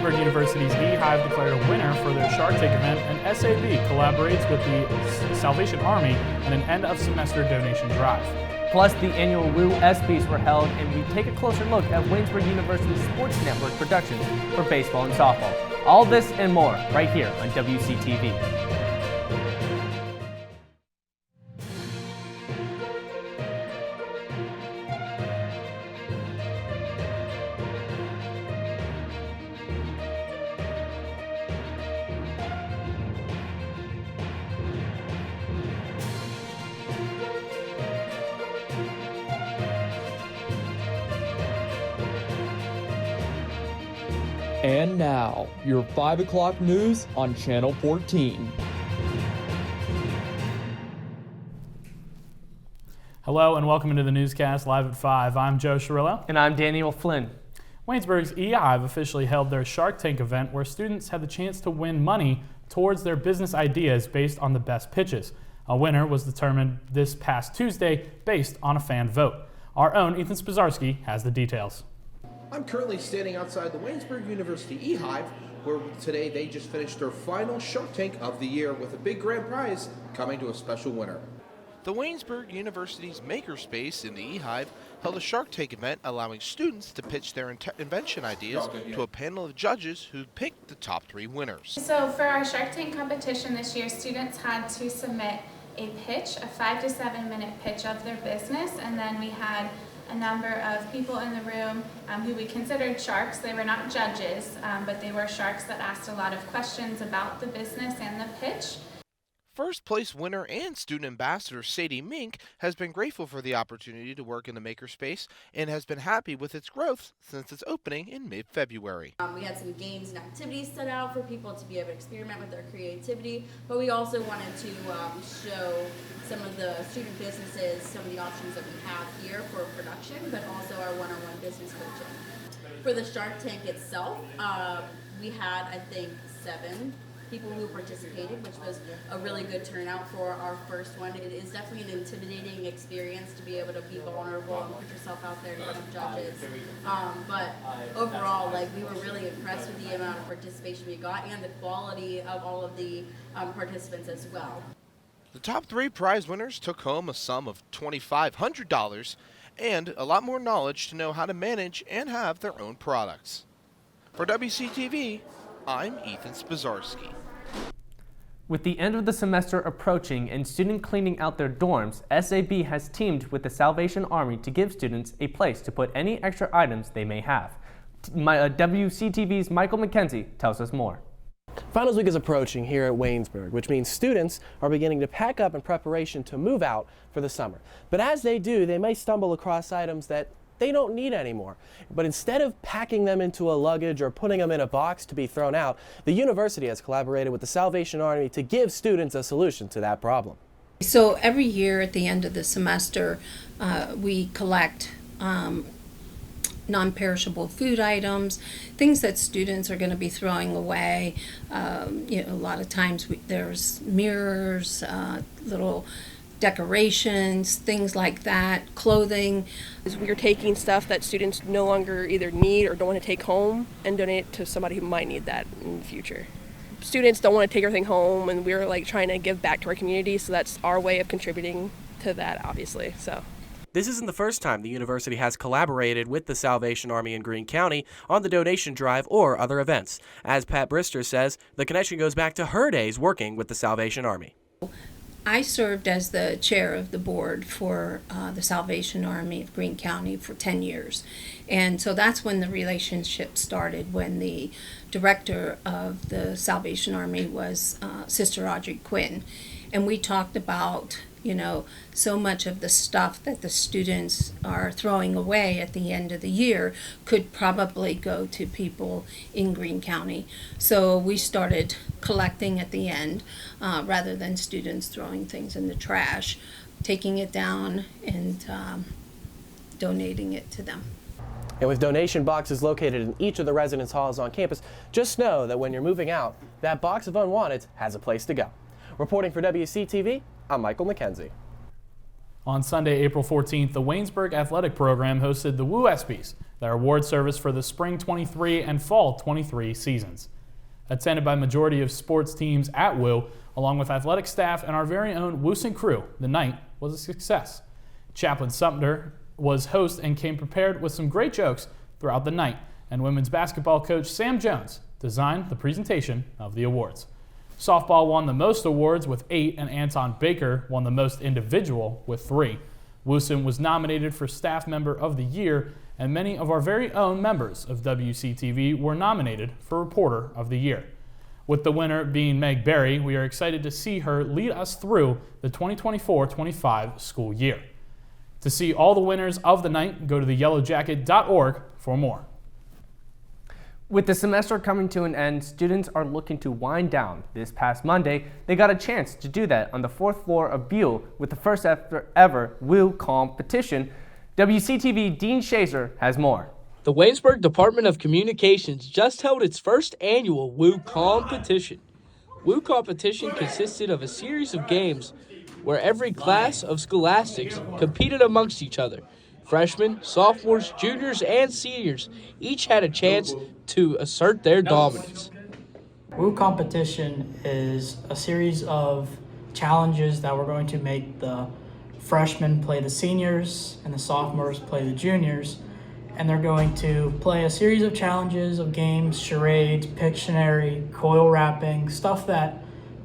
Waynesburg University's eHive declared a winner for their Shark Tank event, and SAB collaborates with the Salvation Army in an end-of-semester donation drive. Plus, the annual Woo ESPYs were held, and we take a closer look at Waynesburg University's Sports Network productions for baseball and softball. All this and more right here on WCTV. And now, your 5 o'clock news on Channel 14. Hello and welcome into the Newscast live at 5. I'm Joe Shirillo. And I'm Daniel Flynn. Waynesburg's eHive officially held their Shark Tank event where students had the chance to win money towards their business ideas based on the best pitches. A winner was determined this past Tuesday based on a fan vote. Our own Ethan Spazarski has the details. I'm currently standing outside the Waynesburg University eHive, where today they just finished their final Shark Tank of the year with a big grand prize coming to a special winner. The Waynesburg University's Makerspace in the eHive held a Shark Tank event allowing students to pitch their invention ideas to a panel of judges who picked the top 3 winners. So for our Shark Tank competition this year, students had to submit a pitch, a 5 to 7 minute pitch of their business, and then we had a number of people in the room who we considered sharks. They were not judges, but they were sharks that asked a lot of questions about the business and the pitch. First place winner and student ambassador Sadie Mink has been grateful for the opportunity to work in the Makerspace and has been happy with its growth since its opening in mid-February. We had some games and activities set out for people to be able to experiment with their creativity, but we also wanted to show some of the student businesses, some of the options that we have here for production, but also our one-on-one business coaching. For the Shark Tank itself, we had, I think, 7 people who participated, which was a really good turnout for our first one. It is definitely an intimidating experience to be able to be vulnerable and put yourself out there in front of judges. But overall, we were really impressed with the amount of participation we got and the quality of all of the participants as well. The top 3 prize winners took home a sum of $2,500 and a lot more knowledge to know how to manage and have their own products. For WCTV, I'm Ethan Spazarski. With the end of the semester approaching and students cleaning out their dorms, SAB has teamed with the Salvation Army to give students a place to put any extra items they may have. WCTV's Michael McKenzie tells us more. Finals week is approaching here at Waynesburg, which means students are beginning to pack up in preparation to move out for the summer. But as they do, they may stumble across items that they don't need anymore. But instead of packing them into a luggage or putting them in a box to be thrown out, the university has collaborated with the Salvation Army to give students a solution to that problem. So every year at the end of the semester, we collect non-perishable food items, things that students are going to be throwing away. A lot of times there's mirrors, little decorations, things like that, clothing. We're taking stuff that students no longer either need or don't want to take home and donate it to somebody who might need that in the future. Students don't want to take everything home, and we're trying to give back to our community, so that's our way of contributing to that, obviously. So this isn't the first time the university has collaborated with the Salvation Army in Greene County on the donation drive or other events. As Pat Brister says, the connection goes back to her days working with the Salvation Army. I served as the chair of the board for the Salvation Army of Greene County for 10 years. And so that's when the relationship started, when the director of the Salvation Army was Sister Audrey Quinn. And we talked about, so much of the stuff that the students are throwing away at the end of the year could probably go to people in Greene County. So we started collecting at the end rather than students throwing things in the trash, taking it down and donating it to them. And with donation boxes located in each of the residence halls on campus, just know that when you're moving out, that box of unwanted has a place to go. Reporting for WCTV, I'm Michael McKenzie. On Sunday, April 14th, the Waynesburg Athletic Program hosted the Woo ESPYs. their award service for the Spring 23 and Fall 23 seasons. Attended by majority of sports teams at WU, along with athletic staff and our very own Woosing crew, the night was a success. Chaplain Sumter was host and came prepared with some great jokes throughout the night, and women's basketball coach Sam Jones designed the presentation of the awards. Softball won the most awards with 8, and Anton Baker won the most individual with 3. Woosen was nominated for Staff Member of the Year, and many of our very own members of WCTV were nominated for Reporter of the Year. With the winner being Meg Berry, we are excited to see her lead us through the 2024-25 school year. To see all the winners of the night, go to theyellowjacket.org for more. With the semester coming to an end, students are looking to wind down. This past Monday, they got a chance to do that on the 4th floor of Buell with the first ever WU competition. WCTV Dean Shazer has more. The Waynesburg Department of Communications just held its first annual WU competition. WU competition consisted of a series of games where every class of scholastics competed amongst each other. Freshmen, sophomores, juniors, and seniors each had a chance to assert their dominance. WU competition is a series of challenges that we're going to make the freshmen play the seniors and the sophomores play the juniors, and they're going to play a series of challenges of games, charades, Pictionary, coil wrapping, stuff that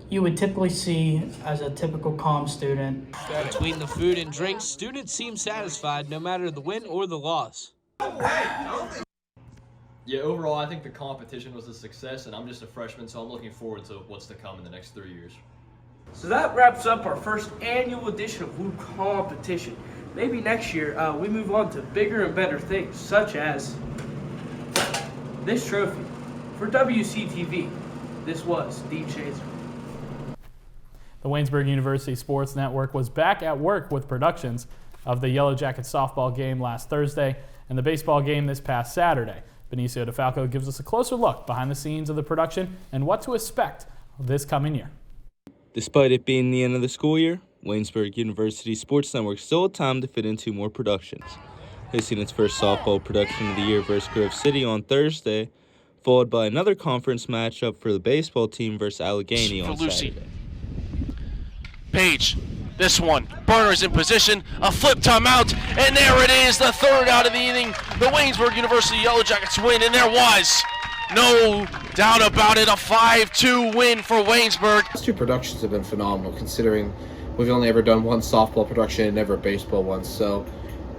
you would typically see as a typical comm student. Between the food and drinks, students seem satisfied no matter the win or the loss. Yeah, overall, I think the competition was a success, and I'm just a freshman, so I'm looking forward to what's to come in the next 3 years. So that wraps up our first annual edition of WU competition. Maybe next year we move on to bigger and better things, such as this trophy. For WCTV, this was Dean Shazer. The Waynesburg University Sports Network was back at work with productions of the Yellow Jackets softball game last Thursday and the baseball game this past Saturday. Benicio DeFalco gives us a closer look behind the scenes of the production and what to expect this coming year. Despite it being the end of the school year, Waynesburg University Sports Network still had time to fit in 2 more productions. Hosting its first softball production of the year versus Grove City on Thursday, followed by another conference matchup for the baseball team versus Allegheny on Saturday. Page, this one, Burner's in position, a flip timeout, and there it is, the 3rd out of the inning. The Waynesburg University Yellow Jackets win, and there was no doubt about it, a 5-2 win for Waynesburg. These 2 productions have been phenomenal, considering we've only ever done 1 softball production and never a baseball one. So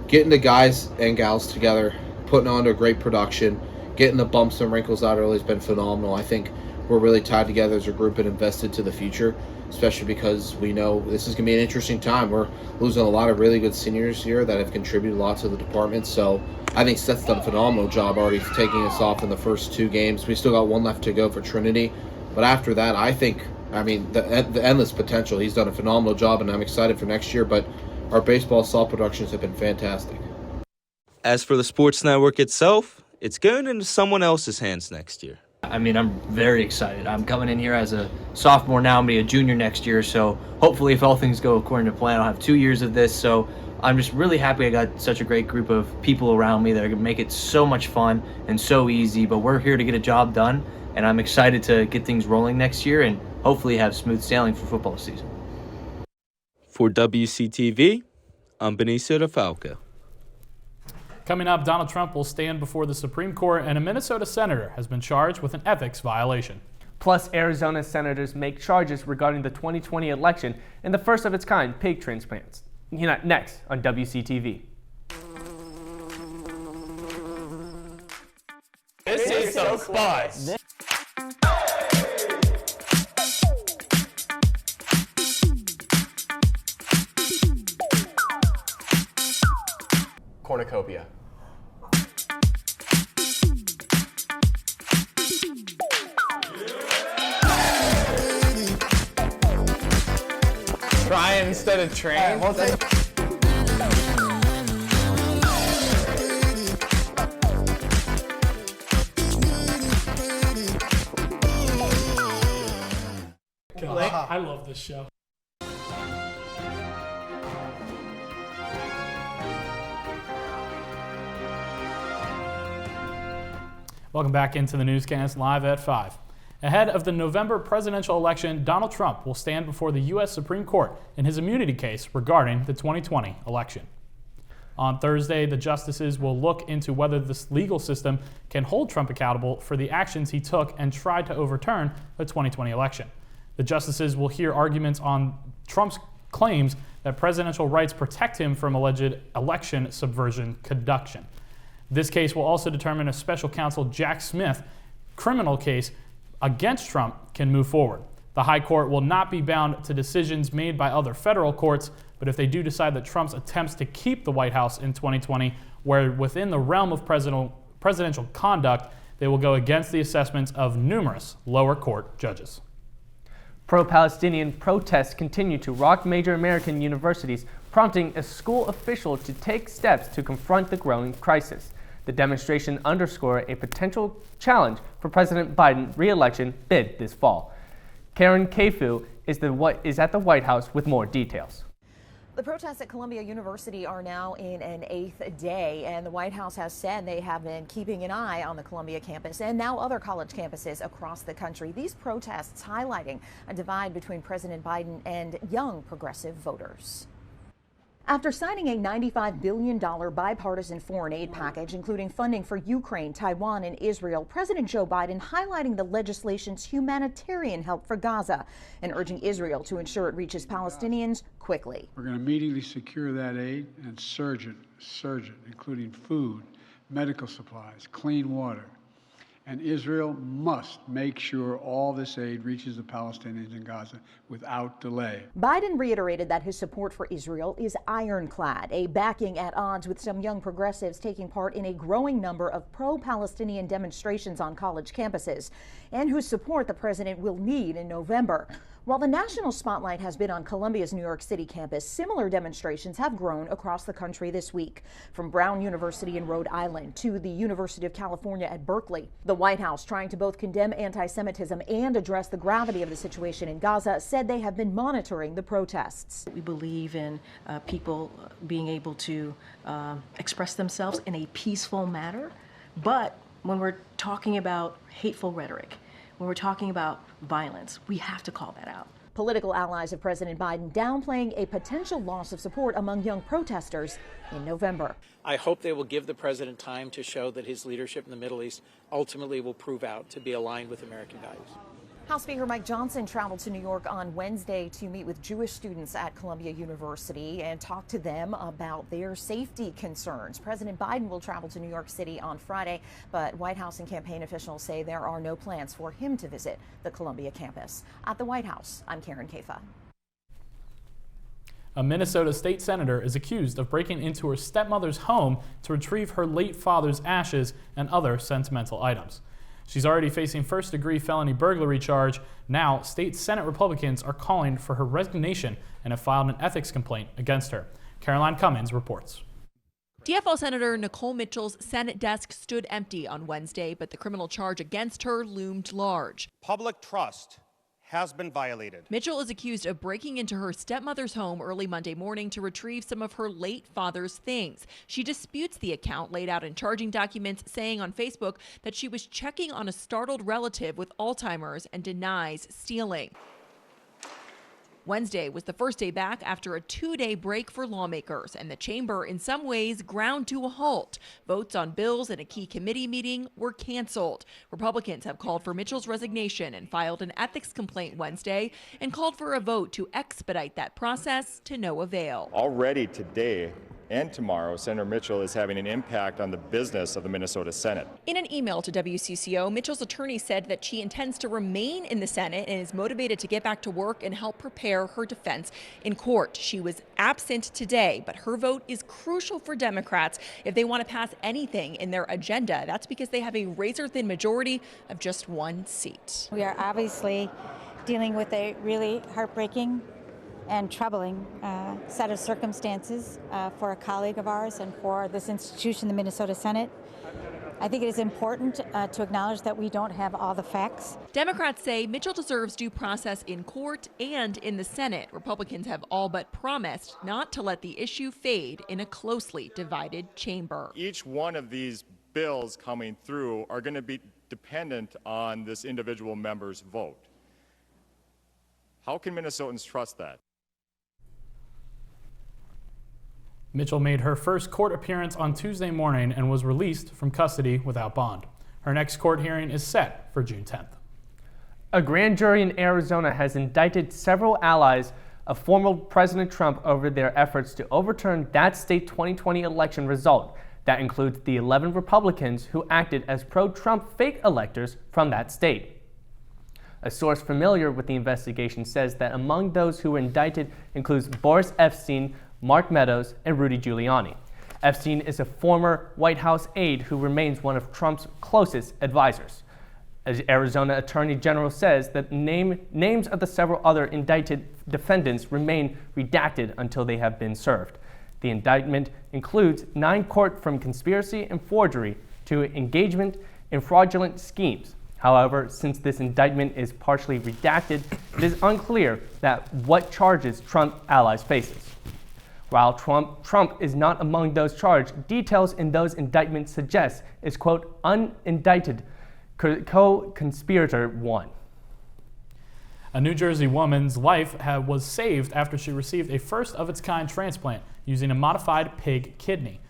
getting the guys and gals together, putting on a great production, getting the bumps and wrinkles out early has been phenomenal. I think we're really tied together as a group and invested to the future, especially because we know this is going to be an interesting time. We're losing a lot of really good seniors here that have contributed a lot to the department. So I think Seth's done a phenomenal job already taking us off in the first 2 games. We still got 1 left to go for Trinity. But after that, the endless potential. He's done a phenomenal job, and I'm excited for next year. But our baseball soft productions have been fantastic. As for the sports network itself, it's going into someone else's hands next year. I'm very excited. I'm coming in here as a sophomore now. I'm going to be a junior next year, so hopefully if all things go according to plan, I'll have 2 years of this. So I'm just really happy I got such a great group of people around me that are going to make it so much fun and so easy. But we're here to get a job done, and I'm excited to get things rolling next year and hopefully have smooth sailing for football season. For WCTV, I'm Benicio DeFalco. Coming up, Donald Trump will stand before the Supreme Court, and a Minnesota senator has been charged with an ethics violation. Plus, Arizona senators make charges regarding the 2020 election and the first of its kind pig transplants. Next on WCTV. This is so spice. Cornucopia. Try instead of train. I love this show. Welcome back into the newscast live at 5. Ahead of the November presidential election, Donald Trump will stand before the U.S. Supreme Court in his immunity case regarding the 2020 election. On Thursday, the justices will look into whether this legal system can hold Trump accountable for the actions he took and tried to overturn the 2020 election. The justices will hear arguments on Trump's claims that presidential rights protect him from alleged election subversion conduction. This case will also determine if special counsel Jack Smith's criminal case against Trump can move forward. The High Court will not be bound to decisions made by other federal courts, but if they do decide that Trump's attempts to keep the White House in 2020 were within the realm of presidential conduct, they will go against the assessments of numerous lower court judges. Pro-Palestinian protests continue to rock major American universities, prompting a school official to take steps to confront the growing crisis. The demonstration underscored a potential challenge for President Biden's re-election bid this fall. Karen Kafu is at the White House with more details. The protests at Columbia University are now in an 8th day, and the White House has said they have been keeping an eye on the Columbia campus and now other college campuses across the country. These protests highlighting a divide between President Biden and young progressive voters. After signing a $95 billion bipartisan foreign aid package, including funding for Ukraine, Taiwan, and Israel, President Joe Biden highlighting the legislation's humanitarian help for Gaza and urging Israel to ensure it reaches Palestinians quickly. We're going to immediately secure that aid and surge it, including food, medical supplies, clean water. And Israel must make sure all this aid reaches the Palestinians in Gaza without delay. Biden reiterated that his support for Israel is ironclad, a backing at odds with some young progressives taking part in a growing number of pro-Palestinian demonstrations on college campuses, and whose support the president will need in November. While the national spotlight has been on Columbia's New York City campus, similar demonstrations have grown across the country this week, from Brown University in Rhode Island to the University of California at Berkeley. The White House, trying to both condemn anti-Semitism and address the gravity of the situation in Gaza, said they have been monitoring the protests. We believe in people being able to express themselves in a peaceful manner, but when we're talking about hateful rhetoric, when we're talking about violence, we have to call that out. Political allies of President Biden downplaying a potential loss of support among young protesters in November. I hope they will give the president time to show that his leadership in the Middle East ultimately will prove out to be aligned with American values. House Speaker Mike Johnson traveled to New York on Wednesday to meet with Jewish students at Columbia University and talk to them about their safety concerns. President Biden will travel to New York City on Friday, but White House and campaign officials say there are no plans for him to visit the Columbia campus. At the White House, I'm Karen Kafa. A Minnesota state senator is accused of breaking into her stepmother's home to retrieve her late father's ashes and other sentimental items. She's already facing first-degree felony burglary charge. Now, state Senate Republicans are calling for her resignation and have filed an ethics complaint against her. Caroline Cummins reports. DFL Senator Nicole Mitchell's Senate desk stood empty on Wednesday, but the criminal charge against her loomed large. Public trust has been violated. Mitchell is accused of breaking into her stepmother's home early Monday morning to retrieve some of her late father's things. She disputes the account laid out in charging documents, saying on Facebook that she was checking on a startled relative with Alzheimer's and denies stealing. Wednesday was the first day back after a 2-day break for lawmakers, and the chamber in some ways ground to a halt. Votes on bills and a key committee meeting were canceled. Republicans have called for Mitchell's resignation and filed an ethics complaint Wednesday and called for a vote to expedite that process to no avail. Already today and tomorrow, Senator Mitchell is having an impact on the business of the Minnesota Senate. In an email to WCCO, Mitchell's attorney said that she intends to remain in the Senate and is motivated to get back to work and help prepare her defense in court. She was absent today, but her vote is crucial for Democrats if they want to pass anything in their agenda. That's because they have a razor-thin majority of just one seat. We are obviously dealing with a really heartbreaking and troubling set of circumstances for a colleague of ours and for this institution, the Minnesota Senate. I think it is important to acknowledge that we don't have all the facts. Democrats say Mitchell deserves due process in court and in the Senate. Republicans have all but promised not to let the issue fade in a closely divided chamber. Each one of these bills coming through are going to be dependent on this individual member's vote. How can Minnesotans trust that? Mitchell made her first court appearance on Tuesday morning and was released from custody without bond. Her next court hearing is set for June 10th. A grand jury in Arizona has indicted several allies of former President Trump over their efforts to overturn that state 2020 election result. That includes the 11 Republicans who acted as pro-Trump fake electors from that state. A source familiar with the investigation says that among those who were indicted includes Boris Epstein, Mark Meadows, and Rudy Giuliani. Epstein is a former White House aide who remains one of Trump's closest advisors. As Arizona Attorney General says that names of the several other indicted defendants remain redacted until they have been served. The indictment includes 9 counts from conspiracy and forgery to engagement in fraudulent schemes. However, since this indictment is partially redacted, it is unclear what charges Trump allies faces. While Trump is not among those charged, details in those indictments suggest is, quote, unindicted co-conspirator 1. A New Jersey woman's life was saved after she received a first-of-its-kind transplant using a modified pig kidney.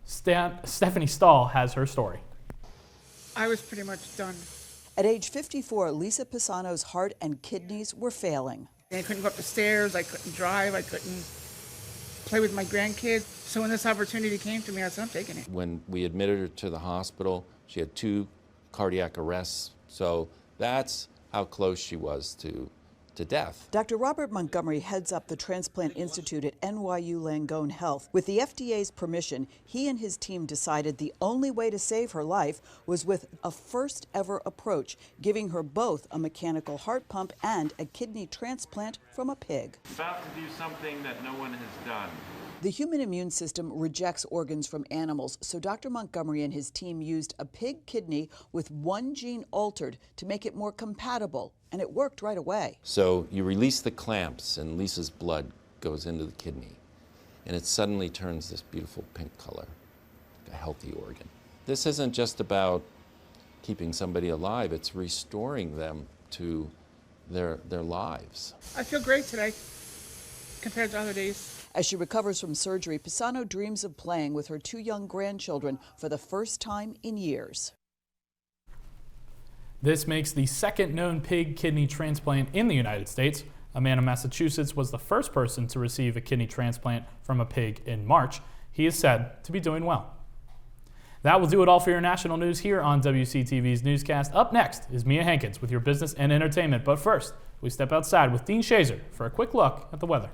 Stephanie Stahl has her story. I was pretty much done. At age 54, Lisa Pisano's heart and kidneys were failing. I couldn't go up the stairs, I couldn't drive, I couldn't play with my grandkids. So when this opportunity came to me, I said, I'm taking it. When we admitted her to the hospital, she had 2 cardiac arrests. So that's how close she was to death. Dr. Robert Montgomery heads up the Transplant Institute at NYU Langone Health. With the FDA's permission, he and his team decided the only way to save her life was with a first-ever approach, giving her both a mechanical heart pump and a kidney transplant from a pig. About to do something that no one has done. The human immune system rejects organs from animals, so Dr. Montgomery and his team used a pig kidney with 1 gene altered to make it more compatible, and it worked right away. So you release the clamps and Lisa's blood goes into the kidney, and it suddenly turns this beautiful pink color, a healthy organ. This isn't just about keeping somebody alive, it's restoring them to their lives. I feel great today compared to other days. As she recovers from surgery, Pisano dreams of playing with her 2 young grandchildren for the first time in years. This makes the second known pig kidney transplant in the United States. A man in Massachusetts was the first person to receive a kidney transplant from a pig in March. He is said to be doing well. That will do it all for your national news here on WCTV's Newscast. Up next is Mia Hankins with your business and entertainment. But first, we step outside with Dean Shazer for a quick look at the weather.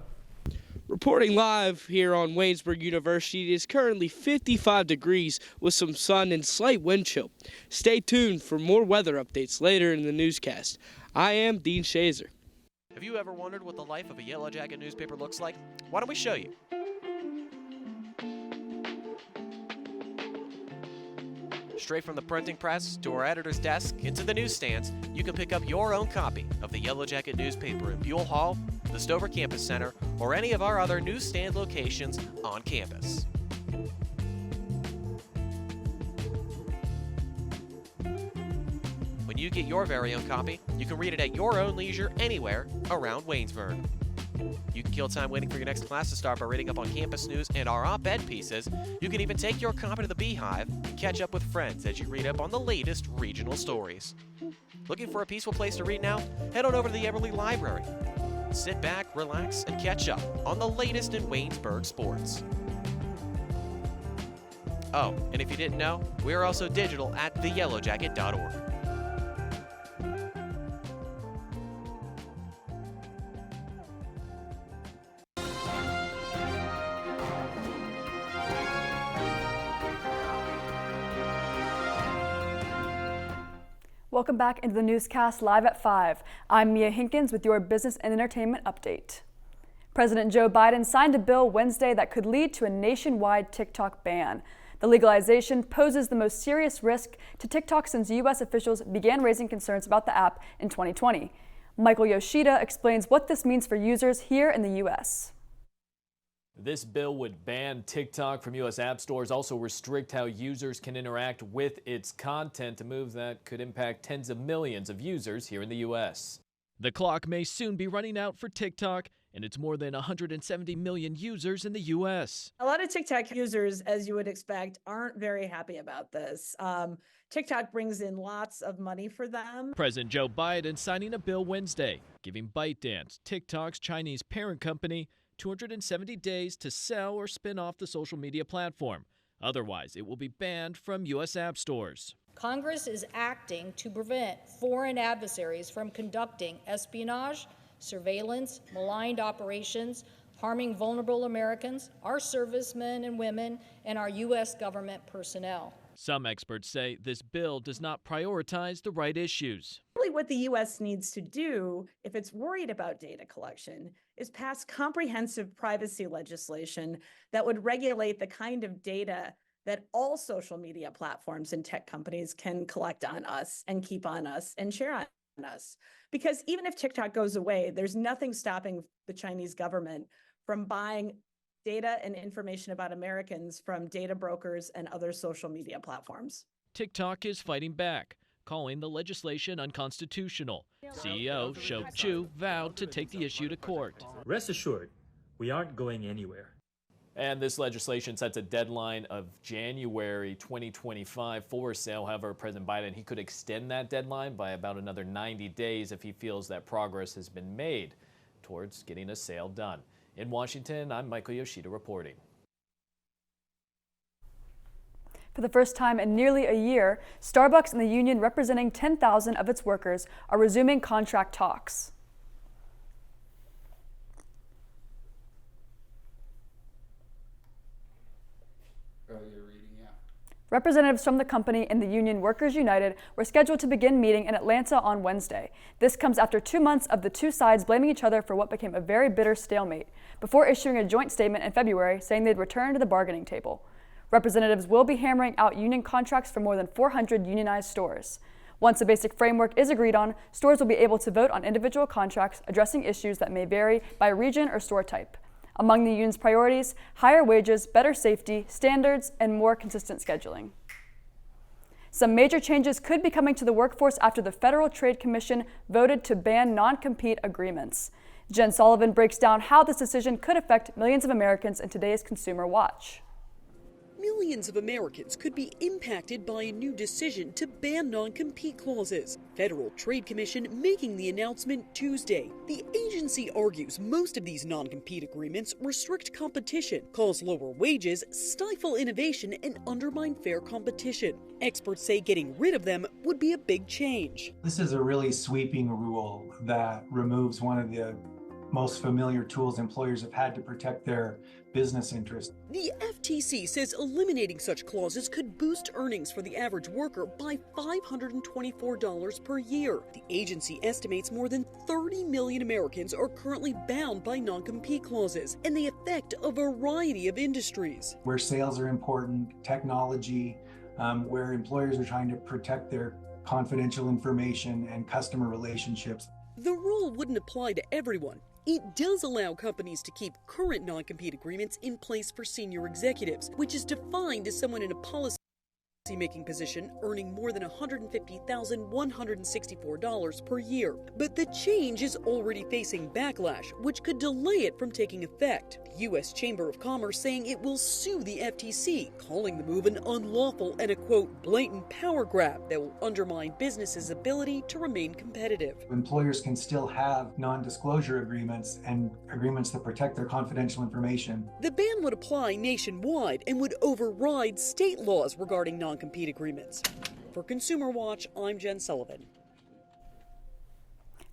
Reporting live here on Waynesburg University, it is currently 55 degrees with some sun and slight wind chill. Stay tuned for more weather updates later in the newscast. I am Dean Shazer. Have you ever wondered what the life of a Yellow Jacket newspaper looks like? Why don't we show you? Straight from the printing press to our editor's desk into the newsstands, you can pick up your own copy of the Yellow Jacket newspaper in Buell Hall, the Stover Campus Center, or any of our other newsstand locations on campus. When you get your very own copy, you can read it at your own leisure anywhere around Waynesburg. You can kill time waiting for your next class to start by reading up on campus news and our op-ed pieces. You can even take your copy to the Beehive and catch up with friends as you read up on the latest regional stories. Looking for a peaceful place to read now? Head on over to the Everly Library. Sit back, relax, and catch up on the latest in Waynesburg sports. Oh, and if you didn't know, we are also digital at theyellowjacket.org. Welcome back into the newscast live at 5. I'm Mia Hankins with your business and entertainment update. President Joe Biden signed a bill Wednesday that could lead to a nationwide TikTok ban. The legalization poses the most serious risk to TikTok since U.S. officials began raising concerns about the app in 2020. Michael Yoshida explains what this means for users here in the U.S. This bill would ban TikTok from U.S. app stores, also restrict how users can interact with its content, a move that could impact tens of millions of users here in the U.S. The clock may soon be running out for TikTok and its more than 170 million users in the U.S. A lot of TikTok users, as you would expect, aren't very happy about this. TikTok brings in lots of money for them. President Joe Biden signing a bill Wednesday, giving ByteDance, TikTok's Chinese parent company, 270 days to sell or spin off the social media platform. Otherwise, it will be banned from U.S. app stores. Congress is acting to prevent foreign adversaries from conducting espionage, surveillance, maligned operations, harming vulnerable Americans, our servicemen and women, and our U.S. government personnel. Some experts say this bill does not prioritize the right issues. Really what the U.S. needs to do, if it's worried about data collection, is pass comprehensive privacy legislation that would regulate the kind of data that all social media platforms and tech companies can collect on us and keep on us and share on us. Because even if TikTok goes away, there's nothing stopping the Chinese government from buying data and information about Americans from data brokers and other social media platforms. TikTok is fighting back, calling the legislation unconstitutional. CEO Shou Chu vowed to take the issue to court. Rest assured, we aren't going anywhere. And this legislation sets a deadline of January 2025 for sale. However, President Biden, he could extend that deadline by about another 90 days if he feels that progress has been made towards getting a sale done. In Washington, I'm Michael Yoshida reporting. For the first time in nearly a year, Starbucks and the union representing 10,000 of its workers are resuming contract talks. Representatives from the company and the union Workers United were scheduled to begin meeting in Atlanta on Wednesday. This comes after 2 months of the two sides blaming each other for what became a very bitter stalemate, before issuing a joint statement in February saying they'd return to the bargaining table. Representatives will be hammering out union contracts for more than 400 unionized stores. Once a basic framework is agreed on, stores will be able to vote on individual contracts addressing issues that may vary by region or store type. Among the union's priorities, higher wages, better safety, standards, and more consistent scheduling. Some major changes could be coming to the workforce after the Federal Trade Commission voted to ban non-compete agreements. Jen Sullivan breaks down how this decision could affect millions of Americans in today's Consumer Watch. Millions of Americans could be impacted by a new decision to ban non-compete clauses. Federal Trade Commission making the announcement Tuesday. The agency argues most of these non-compete agreements restrict competition, cause lower wages, stifle innovation, and undermine fair competition. Experts say getting rid of them would be a big change. This is a really sweeping rule that removes one of the most familiar tools employers have had to protect their business interests. The FTC says eliminating such clauses could boost earnings for the average worker by $524 per year. The agency estimates more than 30 million Americans are currently bound by non-compete clauses, and they affect a variety of industries. Where sales are important, technology, where employers are trying to protect their confidential information and customer relationships. The rule wouldn't apply to everyone. It does allow companies to keep current non-compete agreements in place for senior executives, which is defined as someone in a policy-making position earning more than $150,164 per year. But the change is already facing backlash, which could delay it from taking effect. The U.S. Chamber of Commerce saying it will sue the FTC, calling the move an unlawful and a, quote, blatant power grab that will undermine businesses' ability to remain competitive. Employers can still have non-disclosure agreements and agreements that protect their confidential information. The ban would apply nationwide and would override state laws regarding non-compete agreements. For Consumer Watch, I'm Jen Sullivan.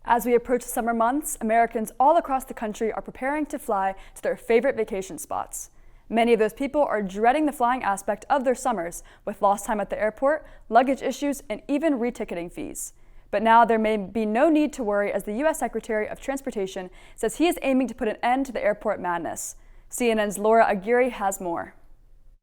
As we approach the summer months, Americans all across the country are preparing to fly to their favorite vacation spots. Many of those people are dreading the flying aspect of their summers, with lost time at the airport, luggage issues, and even reticketing fees. But now there may be no need to worry, as the U.S. Secretary of Transportation says he is aiming to put an end to the airport madness. CNN's Laura Aguirre has more.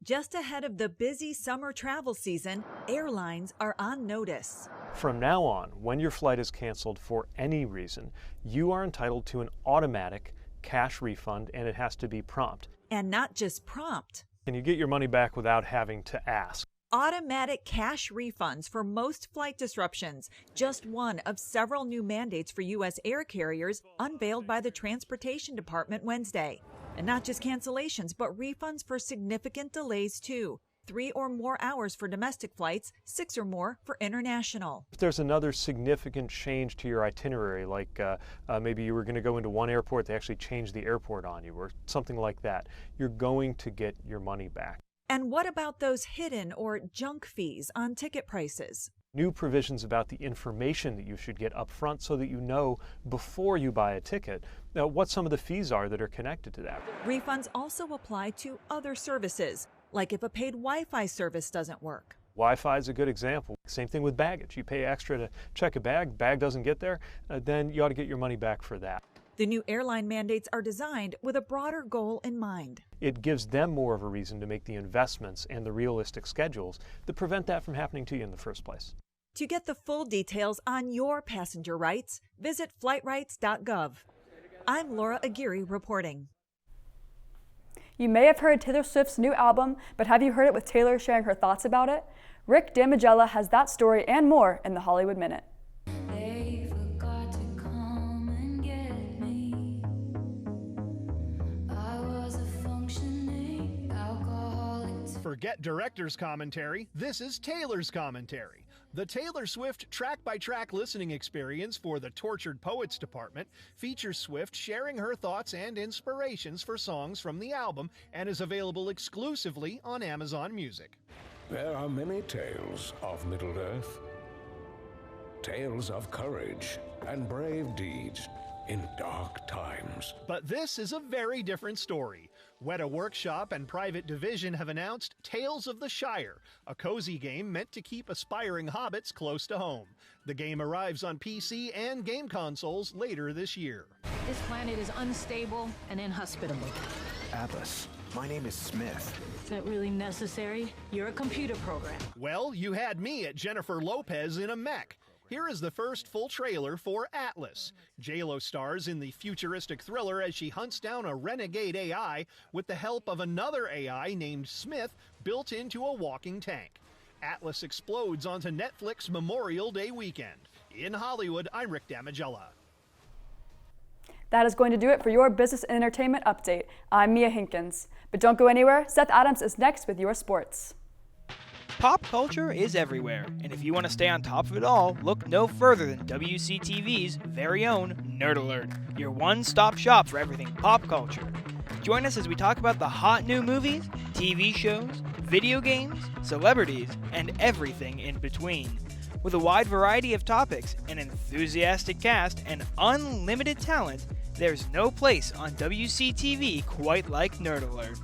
Just ahead of the busy summer travel season, airlines are on notice. From now on, when your flight is canceled for any reason, you are entitled to an automatic cash refund, and it has to be prompt. And not just prompt. Can you get your money back without having to ask? Automatic cash refunds for most flight disruptions, just one of several new mandates for U.S. air carriers unveiled by the Transportation Department Wednesday. And not just cancellations, but refunds for significant delays too. 3 or more hours for domestic flights, 6 or more for international. If there's another significant change to your itinerary, like maybe you were going to go into one airport, they actually changed the airport on you, or something like that, you're going to get your money back. And what about those hidden or junk fees on ticket prices? New provisions about the information that you should get up front so that you know before you buy a ticket what some of the fees are that are connected to that. Refunds also apply to other services, like if a paid Wi-Fi service doesn't work. Wi-Fi is a good example. Same thing with baggage. You pay extra to check a bag doesn't get there, then you ought to get your money back for that. The new airline mandates are designed with a broader goal in mind. It gives them more of a reason to make the investments and the realistic schedules that prevent that from happening to you in the first place. To get the full details on your passenger rights, visit flightrights.gov. I'm Laura Aguirre reporting. You may have heard Taylor Swift's new album, but have you heard it with Taylor sharing her thoughts about it? Rick Damigella has that story and more in the Hollywood Minute. Forget director's commentary, this is Taylor's commentary. The Taylor Swift track-by-track listening experience for the Tortured Poets Department features Swift sharing her thoughts and inspirations for songs from the album and is available exclusively on Amazon Music. There are many tales of Middle-earth. Tales of courage and brave deeds in dark times. But this is a very different story. Weta Workshop and Private Division have announced Tales of the Shire, a cozy game meant to keep aspiring hobbits close to home. The game arrives on PC and game consoles later this year. This planet is unstable and inhospitable. Atlas, my name is Smith. Is that really necessary? You're a computer program. Well, you had me at Jennifer Lopez in a mech. Here is the first full trailer for Atlas. J-Lo stars in the futuristic thriller as she hunts down a renegade AI with the help of another AI named Smith built into a walking tank. Atlas explodes onto Netflix Memorial Day weekend. In Hollywood, I'm Rick Damigella. That is going to do it for your business and entertainment update. I'm Mia Hinkins. But don't go anywhere. Seth Adams is next with your sports. Pop culture is everywhere, and if you want to stay on top of it all, look no further than WCTV's very own Nerd Alert, your one-stop shop for everything pop culture. Join us as we talk about the hot new movies, TV shows, video games, celebrities, and everything in between. With a wide variety of topics, an enthusiastic cast, and unlimited talent, there's no place on WCTV quite like Nerd Alert.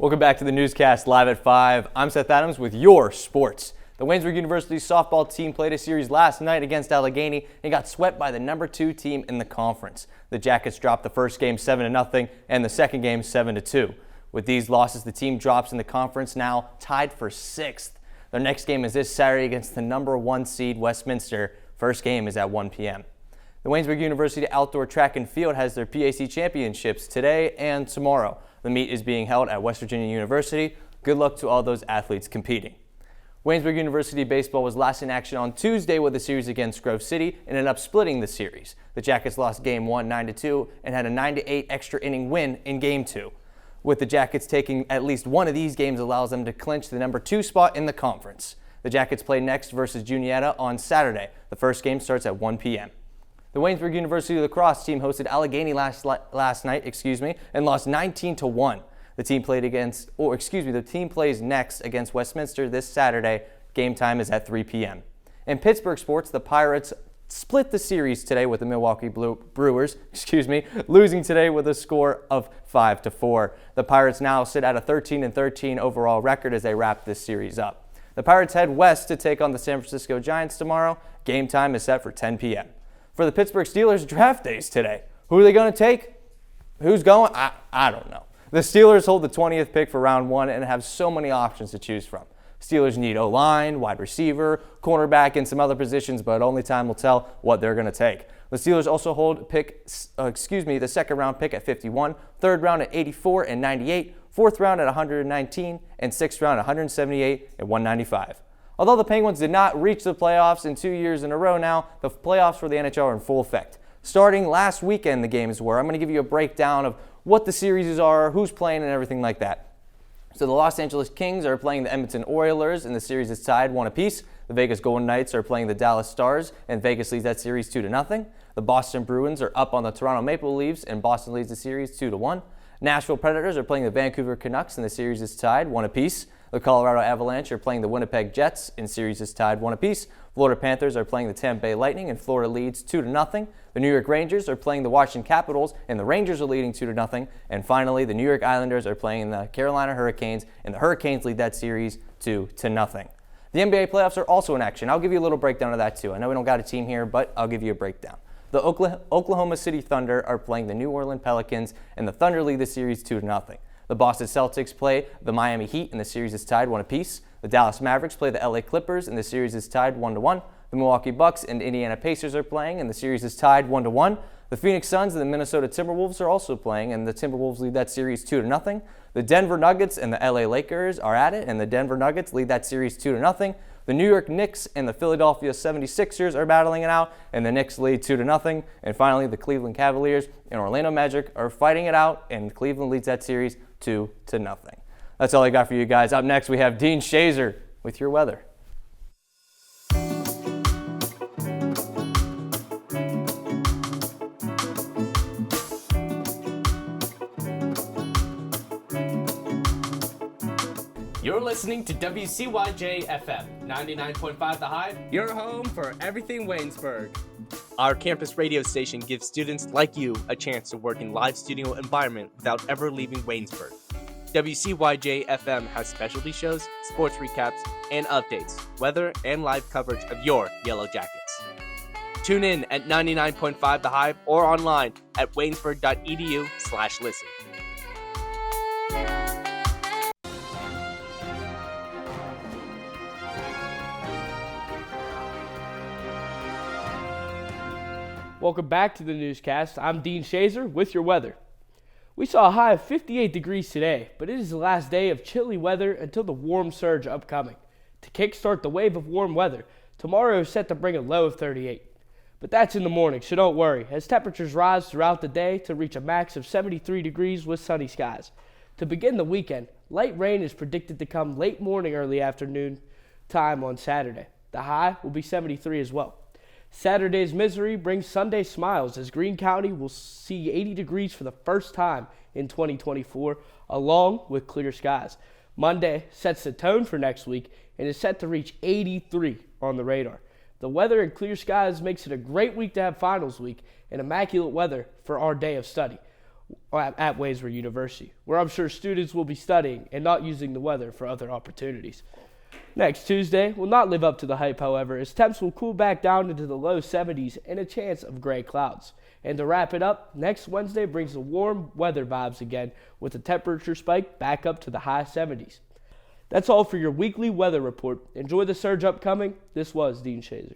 Welcome back to the Newscast live at 5. I'm Seth Adams with your sports. The Waynesburg University softball team played a series last night against Allegheny and got swept by the number 2 team in the conference. The Jackets dropped the first game 7-0 and the second game 7-2. With these losses, the team drops in the conference now tied for 6th. Their next game is this Saturday against the number 1 seed Westminster. First game is at 1 p.m. The Waynesburg University Outdoor Track and Field has their PAC championships today and tomorrow. The meet is being held at West Virginia University. Good luck to all those athletes competing. Waynesburg University baseball was last in action on Tuesday with a series against Grove City and ended up splitting the series. The Jackets lost Game 1 9-2 and had a 9-8 extra inning win in Game 2. With the Jackets taking at least one of these games allows them to clinch the number 2 spot in the conference. The Jackets play next versus Juniata on Saturday. The first game starts at 1 p.m. The Waynesburg University lacrosse team hosted Allegheny last night, and lost 19-1. The team plays next against Westminster this Saturday. Game time is at 3 p.m. In Pittsburgh sports, the Pirates split the series today with the Milwaukee Brewers, losing today with a score of 5-4. The Pirates now sit at a 13-13 overall record as they wrap this series up. The Pirates head west to take on the San Francisco Giants tomorrow. Game time is set for 10 p.m. For the Pittsburgh Steelers, draft days today. Who are they going to take? Who's going? I don't know. The Steelers hold the 20th pick for round 1 and have so many options to choose from. Steelers need O-line, wide receiver, cornerback, and some other positions, but only time will tell what they're going to take. The Steelers also hold the second round pick at 51, third round at 84 and 98, fourth round at 119, and sixth round at 178 and 195. Although the Penguins did not reach the playoffs in 2 years in a row now, the playoffs for the NHL are in full effect. Starting last weekend, the games were. I'm going to give you a breakdown of what the series are, who's playing, and everything like that. So the Los Angeles Kings are playing the Edmonton Oilers, and the series is tied 1 apiece. The Vegas Golden Knights are playing the Dallas Stars, and Vegas leads that series 2-0. The Boston Bruins are up on the Toronto Maple Leafs, and Boston leads the series 2-1. Nashville Predators are playing the Vancouver Canucks, and the series is tied 1 apiece. The Colorado Avalanche are playing the Winnipeg Jets, and series is tied 1 apiece. Florida Panthers are playing the Tampa Bay Lightning, and Florida leads 2-0. The New York Rangers are playing the Washington Capitals, and the Rangers are leading 2-0. And finally, the New York Islanders are playing the Carolina Hurricanes, and the Hurricanes lead that series 2-0. The NBA playoffs are also in action. I'll give you a little breakdown of that too. I know we don't got a team here, but I'll give you a breakdown. The Oklahoma City Thunder are playing the New Orleans Pelicans, and the Thunder lead the series 2-0. The Boston Celtics play the Miami Heat, and the series is tied 1 apiece. The Dallas Mavericks play the LA Clippers, and the series is tied 1-1. The Milwaukee Bucks and Indiana Pacers are playing, and the series is tied 1-1. The Phoenix Suns and the Minnesota Timberwolves are also playing, and the Timberwolves lead that series 2-0. The Denver Nuggets and the LA Lakers are at it, and the Denver Nuggets lead that series 2-0. The New York Knicks and the Philadelphia 76ers are battling it out, and the Knicks lead 2-0. And finally, the Cleveland Cavaliers and Orlando Magic are fighting it out, and Cleveland leads that series 2-0. That's all I got for you guys. Up next, we have Dean Shazer with your weather. You're listening to WCYJ FM 99.5 The Hive, your home for everything Waynesburg. Our campus radio station gives students like you a chance to work in live studio environment without ever leaving Waynesburg. WCYJ FM has specialty shows, sports recaps, and updates, weather, and live coverage of your Yellow Jackets. Tune in at 99.5 The Hive or online at waynesburg.edu/listen. Welcome back to the newscast. I'm Dean Shazer with your weather. We saw a high of 58 degrees today, but it is the last day of chilly weather until the warm surge upcoming. To kickstart the wave of warm weather, tomorrow is set to bring a low of 38. But that's in the morning, so don't worry, as temperatures rise throughout the day to reach a max of 73 degrees with sunny skies. To begin the weekend, light rain is predicted to come late morning, early afternoon time on Saturday. The high will be 73 as well. Saturday's misery brings Sunday smiles as Greene County will see 80 degrees for the first time in 2024, along with clear skies. Monday sets the tone for next week and is set to reach 83 on the radar. The weather and clear skies makes it a great week to have finals week and immaculate weather for our day of study at Waynesburg University, where I'm sure students will be studying and not using the weather for other opportunities. Next Tuesday will not live up to the hype, however, as temps will cool back down into the low 70s and a chance of gray clouds. And to wrap it up, next Wednesday brings the warm weather vibes again with the temperature spike back up to the high 70s. That's all for your weekly weather report. Enjoy the surge upcoming. This was Dean Shazer.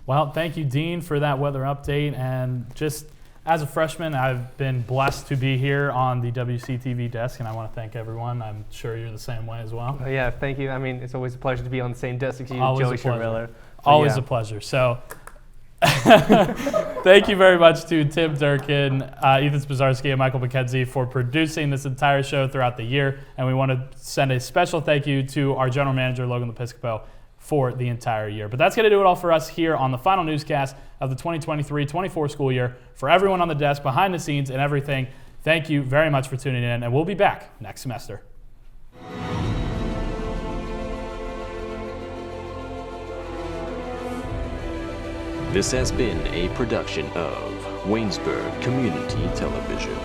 Well, thank you, Dean, for that weather update. And just as a freshman, I've been blessed to be here on the WCTV desk, and I want to thank everyone. I'm sure you're the same way as well. Oh, yeah, thank you. I mean, it's always a pleasure to be on the same desk as you, Always Joey a pleasure. Schermiller. Always a pleasure. So thank you very much to Tim Durkin, Ethan Spazarski, and Michael McKenzie for producing this entire show throughout the year. And we want to send a special thank you to our general manager, Logan Lepiscopo, for the entire year. But that's going to do it all for us here on the final newscast of the 2023-24 school year. For everyone on the desk, behind the scenes, and everything, thank you very much for tuning in, and we'll be back next semester. This has been a production of Waynesburg Community Television.